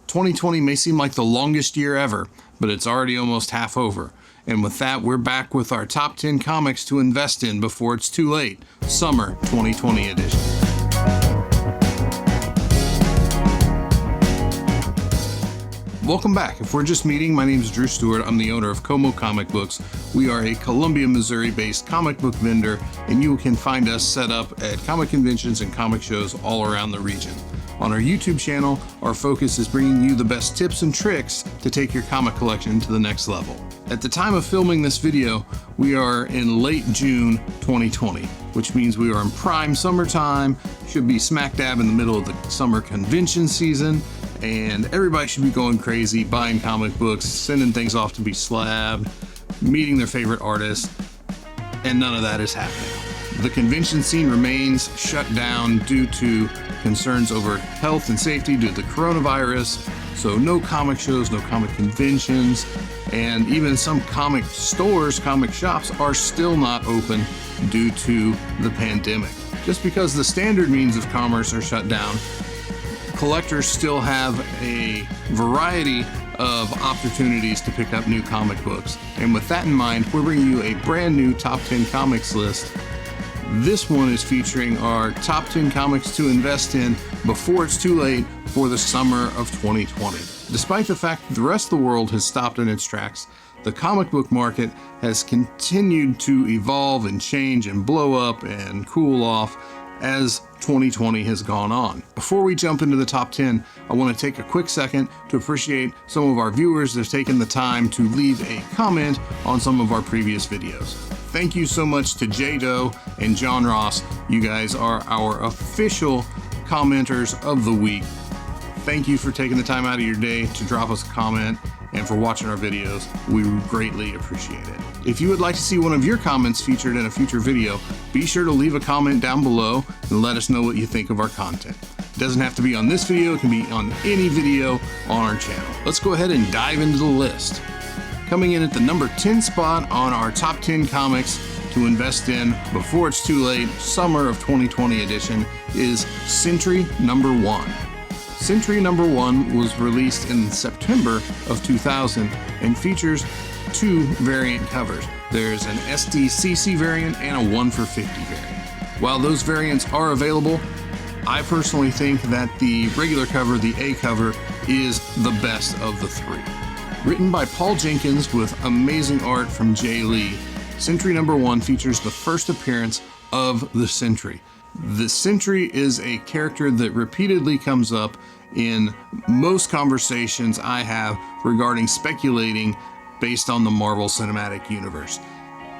2020 may seem like the longest year ever, but it's already almost half over. And with that, we're back with our top 10 comics to invest in before it's too late, Summer 2020 edition. Welcome back. If we're just meeting, my name is Drew Stewart. I'm the owner of Como Comic Books. We are a Columbia, Missouri-based comic book vendor, and you can find us set up at comic conventions and comic shows all around the region. On our YouTube channel, our focus is bringing you the best tips and tricks to take your comic collection to the next level. At the time of filming this video, we are in late June 2020, which means we are in prime summertime, should be smack dab in the middle of the summer convention season, and everybody should be going crazy, buying comic books, sending things off to be slabbed, meeting their favorite artists, and none of that is happening. The convention scene remains shut down due to concerns over health and safety due to the coronavirus, so no comic shows, no comic conventions, and even some comic stores, comic shops are still not open due to the pandemic. Just because the standard means of commerce are shut down, collectors still have a variety of opportunities to pick up new comic books. And with that in mind, we're bringing you a brand new top 10 comics list. This one is featuring our top 10 comics to invest in before it's too late for the summer of 2020. Despite the fact that the rest of the world has stopped in its tracks, the comic book market has continued to evolve and change and blow up and cool off as 2020 has gone on. Before we jump into the top 10, I want to take a quick second to appreciate some of our viewers that have taken the time to leave a comment on some of our previous videos. Thank you so much to J Doe and John Ross. You guys are our official commenters of the week. Thank you for taking the time out of your day to drop us a comment and for watching our videos. We greatly appreciate it. If you would like to see one of your comments featured in a future video, be sure to leave a comment down below and let us know what you think of our content. It doesn't have to be on this video, it can be on any video on our channel. Let's go ahead and dive into the list. Coming in at the number 10 spot on our top 10 comics to invest in before it's too late, Summer of 2020 edition is Sentry number 1. Sentry number 1 was released in September of 2000 and features two variant covers. There's an SDCC variant and a 1 for 50 variant. While those variants are available, I personally think that the regular cover, the A cover, is the best of the three. Written by Paul Jenkins with amazing art from Jay Lee, Sentry number 1 features the first appearance of the Sentry. The Sentry is a character that repeatedly comes up in most conversations I have regarding speculating based on the Marvel Cinematic Universe.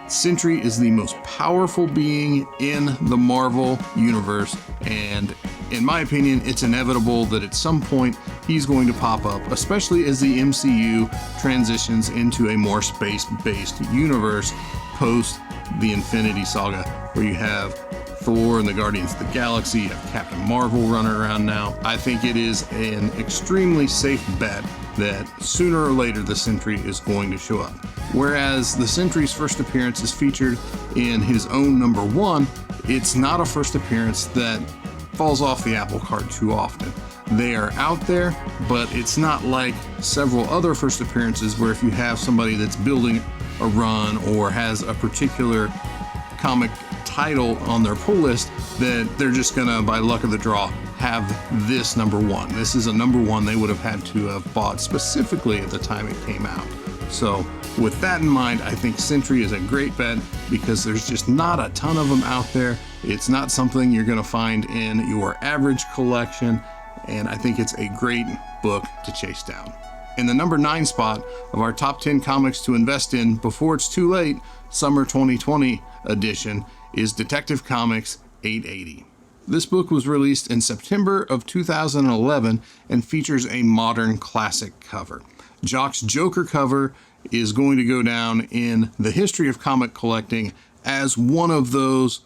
Sentry is the most powerful being in the Marvel Universe, and in my opinion, it's inevitable that at some point he's going to pop up, especially as the MCU transitions into a more space-based universe post the Infinity Saga, where you have Thor and the Guardians of the Galaxy, you have Captain Marvel running around now. I think it is an extremely safe bet that sooner or later the Sentry is going to show up. Whereas the Sentry's first appearance is featured in his own number 1, it's not a first appearance that falls off the apple cart too often. They are out there, but it's not like several other first appearances where if you have somebody that's building a run or has a particular comic title on their pull list, that they're just gonna, by luck of the draw, have this number 1. This is a number 1 they would have had to have bought specifically at the time it came out. So with that in mind, I think Sentry is a great bet because there's just not a ton of them out there. It's not something you're gonna find in your average collection, and I think it's a great book to chase down. In the number 9 spot of our top 10 comics to invest in before it's too late, Summer 2020 edition, is Detective Comics 880. This book was released in September of 2011 and features a modern classic cover. Jock's Joker cover is going to go down in the history of comic collecting as one of those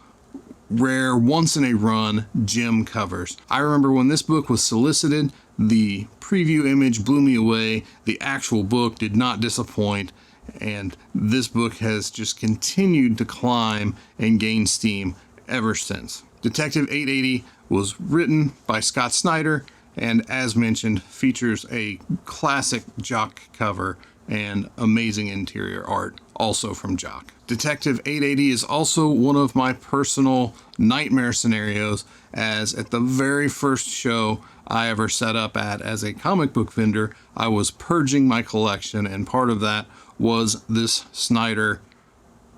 rare, once-in-a-run gem covers. I remember when this book was solicited, the preview image blew me away. The actual book did not disappoint, and this book has just continued to climb and gain steam ever since. Detective 880 was written by Scott Snyder and as mentioned, features a classic Jock cover and amazing interior art, also from Jock. Detective 880 is also one of my personal nightmare scenarios, as at the very first show I ever set up at as a comic book vendor, I was purging my collection, and part of that was this Snyder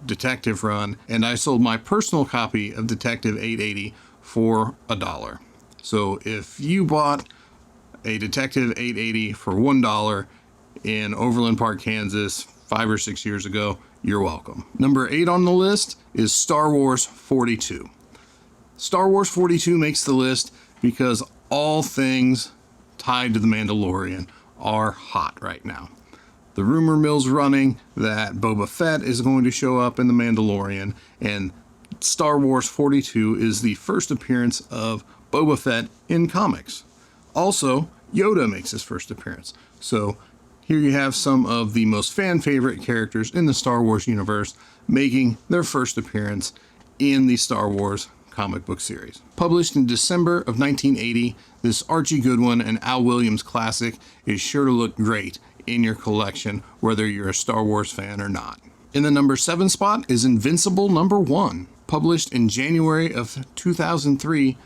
detective run, and I sold my personal copy of Detective 880 for $1. So if you bought a Detective 880 for $1 in Overland Park, Kansas 5 or 6 years ago, you're welcome. Number 8 on the list is Star Wars 42. Star Wars 42 makes the list because all things tied to the Mandalorian are hot right now. The rumor mill's running that Boba Fett is going to show up in The Mandalorian, and Star Wars 42 is the first appearance of Boba Fett in comics. Also, Yoda makes his first appearance. So here you have some of the most fan favorite characters in the Star Wars universe making their first appearance in the Star Wars comic book series. Published in December of 1980, this Archie Goodwin and Al Williams classic is sure to look great in your collection, whether you're a Star Wars fan or not. In the number 7 spot is Invincible number 1. Published in January of 2003,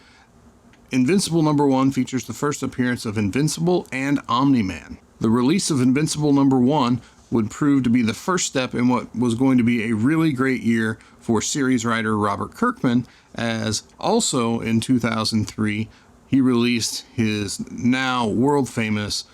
Invincible number 1 features the first appearance of Invincible and Omni-Man. The release of Invincible number 1 would prove to be the first step in what was going to be a really great year for series writer Robert Kirkman, as also in 2003 he released his now world famous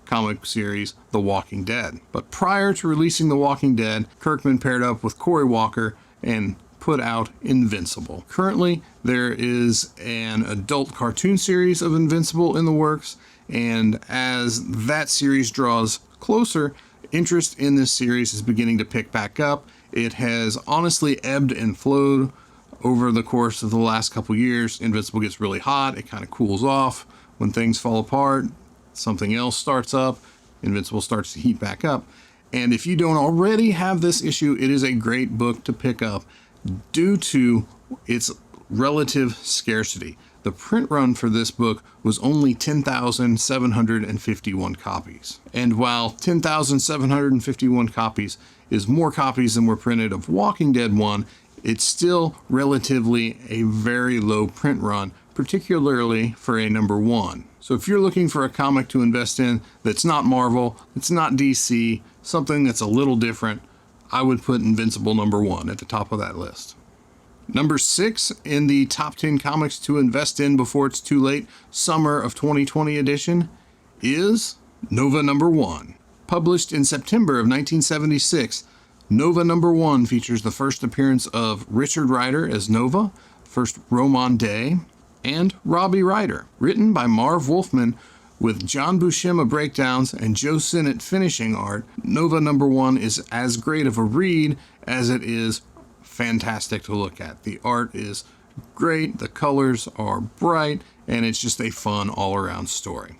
comic series The Walking Dead. But prior to releasing The Walking Dead, Kirkman paired up with Cory Walker and put out Invincible. Currently, there is an adult cartoon series of Invincible in the works, and as that series draws closer, interest in this series is beginning to pick back up. It has honestly ebbed and flowed over the course of the last couple years. Invincible gets really hot, it kind of cools off. When things fall apart, something else starts up, Invincible starts to heat back up. And if you don't already have this issue, it is a great book to pick up due to its relative scarcity. The print run for this book was only 10,751 copies. And while 10,751 copies is more copies than were printed of Walking Dead 1, it's still relatively a very low print run, particularly for a number 1. So if you're looking for a comic to invest in that's not Marvel, it's not DC, something that's a little different, I would put Invincible number 1 at the top of that list. Number 6 in the top 10 comics to invest in before it's too late, summer of 2020 edition, is Nova number 1. Published in September of 1976, Nova number 1 features the first appearance of Richard Rider as Nova, first Roman Day, and Robbie Ryder. Written by Marv Wolfman with John Buscema breakdowns and Joe Sinnott finishing art, Nova number 1 is as great of a read as it is fantastic to look at. The art is great, the colors are bright, and it's just a fun all-around story.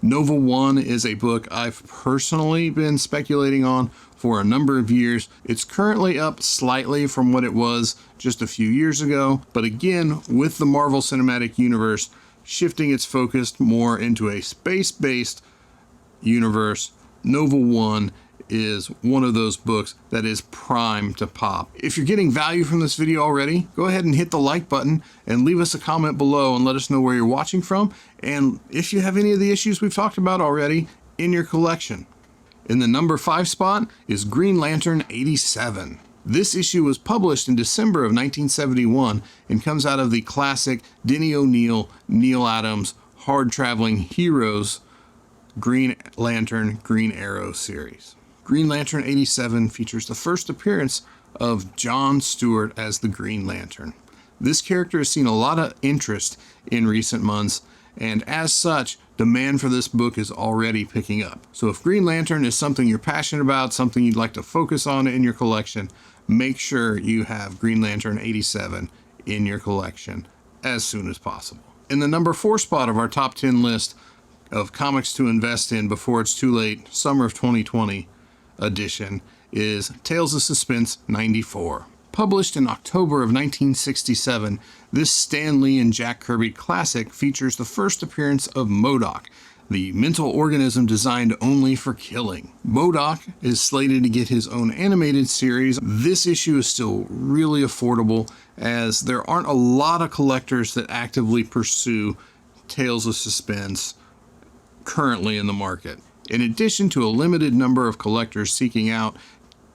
Nova 1 is a book I've personally been speculating on for a number of years. It's currently up slightly from what it was just a few years ago, but again, with the Marvel Cinematic Universe shifting its focus more into a space-based universe, Nova 1 is one of those books that is primed to pop. If you're getting value from this video already, go ahead and hit the like button and leave us a comment below and let us know where you're watching from, and if you have any of the issues we've talked about already in your collection. In the number 5 spot is Green Lantern 87. This issue was published in December of 1971 and comes out of the classic Denny O'Neil, Neil Adams, hard-traveling heroes Green Lantern, Green Arrow series. Green Lantern 87 features the first appearance of John Stewart as the Green Lantern. This character has seen a lot of interest in recent months, and as such, demand for this book is already picking up. So if Green Lantern is something you're passionate about, something you'd like to focus on in your collection, make sure you have Green Lantern 87 in your collection as soon as possible. In the number 4 spot of our top 10 list of comics to invest in before it's too late, summer of 2020 edition, is Tales of Suspense 94. Published in October of 1967, this Stan Lee and Jack Kirby classic features the first appearance of MODOK, the mental organism designed only for killing. MODOK is slated to get his own animated series. This issue is still really affordable, as there aren't a lot of collectors that actively pursue Tales of Suspense currently in the market. In addition to a limited number of collectors seeking out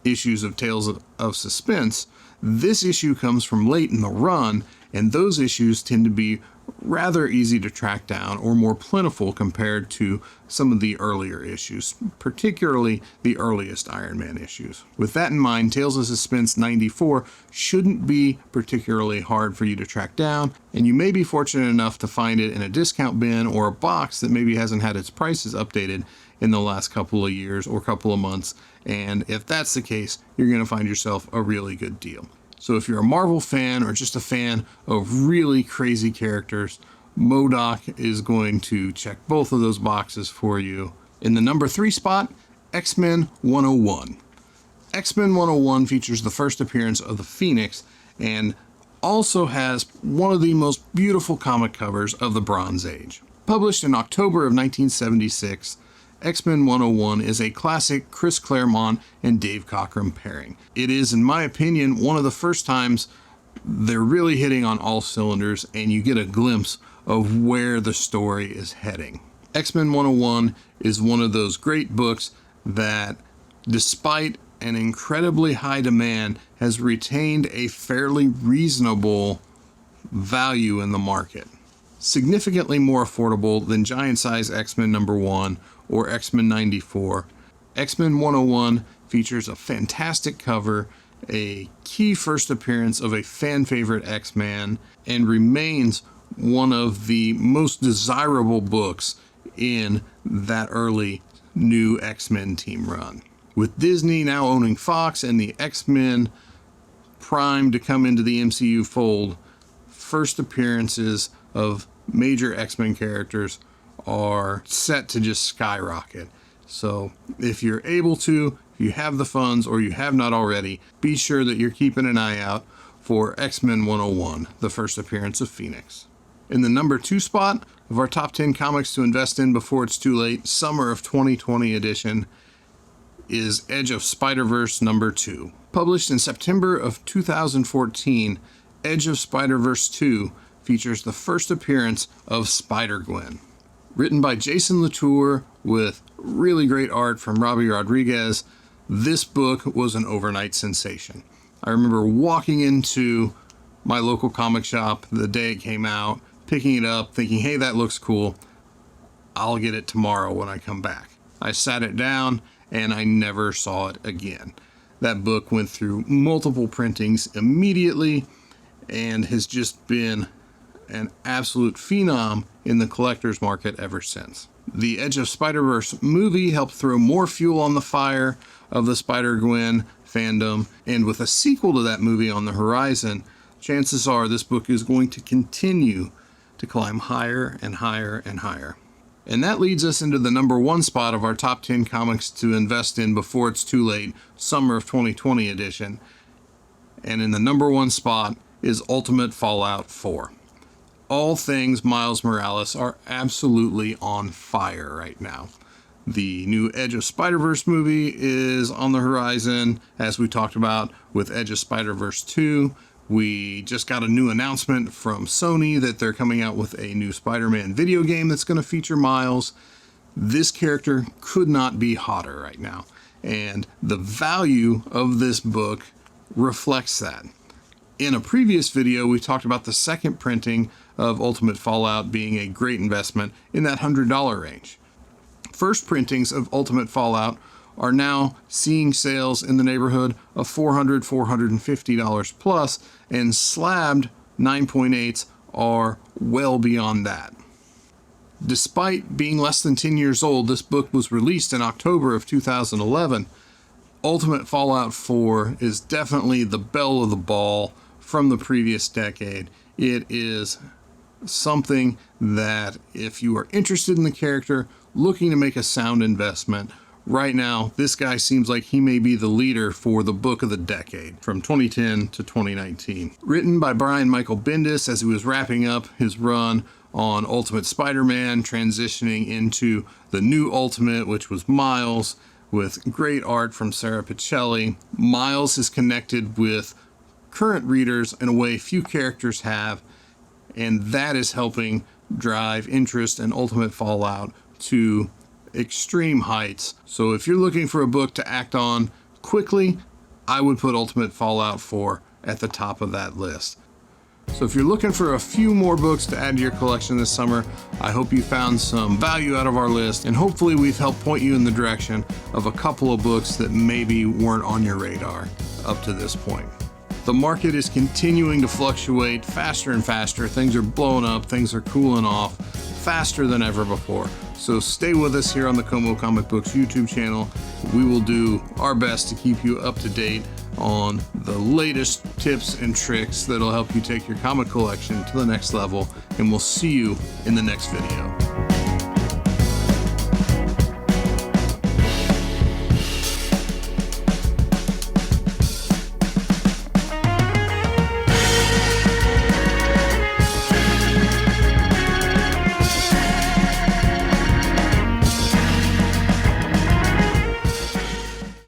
issues of Tales of Suspense, this issue comes from late in the run, and those issues tend to be rather easy to track down or more plentiful compared to some of the earlier issues, particularly the earliest Iron Man issues. With that in mind, Tales of Suspense 94 shouldn't be particularly hard for you to track down, and you may be fortunate enough to find it in a discount bin or a box that maybe hasn't had its prices updated in the last couple of years or couple of months, and if that's the case, you're going to find yourself a really good deal. So if you're a Marvel fan or just a fan of really crazy characters, MODOK is going to check both of those boxes for you. In the number 3 spot, X-Men 101. X-Men 101 features the first appearance of the Phoenix and also has one of the most beautiful comic covers of the Bronze Age. Published in October of 1976, X-Men 101 is a classic Chris Claremont and Dave Cockrum pairing. It is, in my opinion, one of the first times they're really hitting on all cylinders and you get a glimpse of where the story is heading. X-Men 101 is one of those great books that, despite an incredibly high demand, has retained a fairly reasonable value in the market. Significantly more affordable than Giant Size X-Men number 1 or X-Men 94. X-Men 101 features a fantastic cover, a key first appearance of a fan favorite X-Man, and remains one of the most desirable books in that early new X-Men team run. With Disney now owning Fox and the X-Men primed to come into the MCU fold, first appearances of major X-Men characters are set to just skyrocket. So if you're able to, if you have the funds or you have not already, be sure that you're keeping an eye out for X-Men 101, the first appearance of Phoenix. In the number 2 spot of our top 10 comics to invest in before it's too late, Summer of 2020 edition, is Edge of Spider-Verse number 2. Published in September of 2014, Edge of Spider-Verse 2 features the first appearance of Spider-Gwen. Written by Jason Latour with really great art from Robbie Rodriguez, this book was an overnight sensation. I remember walking into my local comic shop the day it came out, picking it up, thinking, hey, that looks cool. I'll get it tomorrow when I come back. I sat it down and I never saw it again. That book went through multiple printings immediately and has just been an absolute phenom in the collector's market ever since. The Edge of Spider-Verse movie helped throw more fuel on the fire of the Spider-Gwen fandom, and with a sequel to that movie on the horizon, chances are this book is going to continue to climb higher and higher and higher. And that leads us into the number 1 spot of our top 10 comics to invest in before it's too late, Summer of 2020 edition. And in the number 1 spot is Ultimate Fallout 4. All things Miles Morales are absolutely on fire right now. The new Edge of Spider-Verse movie is on the horizon, as we talked about with Edge of Spider-Verse 2. We just got a new announcement from Sony that they're coming out with a new Spider-Man video game that's going to feature Miles. This character could not be hotter right now, and the value of this book reflects that. In a previous video, we talked about the second printing of Ultimate Fallout being a great investment in that $100 range. First printings of Ultimate Fallout are now seeing sales in the neighborhood of $400, $450 plus, and slabbed 9.8s are well beyond that. Despite being less than 10 years old, this book was released in October of 2011. Ultimate Fallout 4 is definitely the belle of the ball from the previous decade. It is something that, if you are interested in the character, looking to make a sound investment, right now, this guy seems like he may be the leader for the book of the decade from 2010 to 2019. Written by Brian Michael Bendis as he was wrapping up his run on Ultimate Spider-Man, transitioning into the new Ultimate, which was Miles, with great art from Sarah Pichelli. Miles is connected with current readers in a way few characters have, and that is helping drive interest in Ultimate Fallout to extreme heights. So if you're looking for a book to act on quickly, I would put Ultimate Fallout 4 at the top of that list. So if you're looking for a few more books to add to your collection this summer, I hope you found some value out of our list, and hopefully we've helped point you in the direction of a couple of books that maybe weren't on your radar up to this point. The market is continuing to fluctuate faster and faster. Things are blowing up, things are cooling off faster than ever before. So stay with us here on the Como Comic Books YouTube channel. We will do our best to keep you up to date on the latest tips and tricks that'll help you take your comic collection to the next level, and we'll see you in the next video.